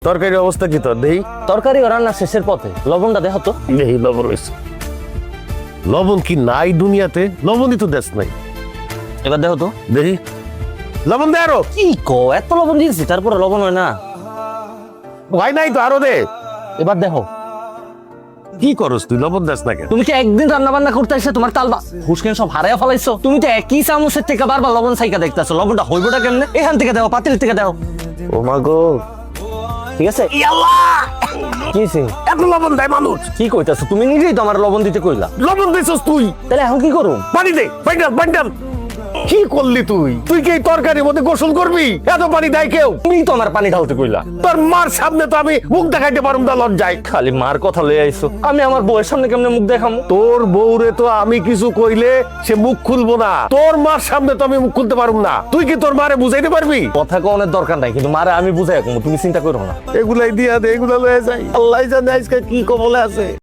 তরকারির অবস্থা কি তোর দেহি? তরকারি রান্না শেষের পথে, লবণটা দেখো তো। দেহি লবণ হয়েছে। লবণ কি নাই দুনিয়াতে? লবণই তো দেশ নাই। এবার দেখো তো। দেহি লবণ দে আরো। কি কো, এত লবণ দিয়েছি তারপরে লবণ হয় না? ভাই নাই তো, আরো দে। এবার দেখো। কি করস তুই? লবণ দেশ না কেন? তুমি কি একদিন রান্না বান্না করতে এসে তোমার তালবা হুসকেন সব হারাইয়া ফেলাইছো? তুমি তো একই চামচের থেকে বারবার লবণ সাইকা দেখতেছো, লবণটা হইবটা কেমনে? এখান থেকে দাও, পাতিল থেকে দাও। ও মা গো, ঠিক আছে। কি হইছে? এত লবণ দেয় মানুষ? কি কইতাছো? তুমি নিজেই তো আমার লবণ দিতে কইলা। লবণ দিছস তুই? তাহলে এখন কি করুম? পানি দে, বাইন্ডাল বাইন্ডাল। কি করলি তুই? তুই কি এই তরকারির মধ্যে গোসল করবি? এত পানি দেয় কেউ? তুমি তো আমার পানি ঢালতে কইলা। তোর মার সামনে তো আমি মুখ দেখাইতে পারুম না লজ্জায়। খালি মার কথা লয়ে আইছো, আমি আমার বউয়ের সামনে কেমনে মুখ দেখামু? তোর বউরে তো আমি কিছু কইলে সে মুখ খুলবো না, তোর মার সামনে তো আমি মুখ খুলতে পারুম না। তুই কি তোর মারে বুঝাইতে পারবি? কথা কোনের দরকার নাই, কিন্তু মারে আমি বুঝাই রাখবো, তুমি চিন্তা করো না। এগুলাই দিয়া দে, এগুলা লয়ে যাই। আল্লাহ জানে আজকে কি কবলে আছে।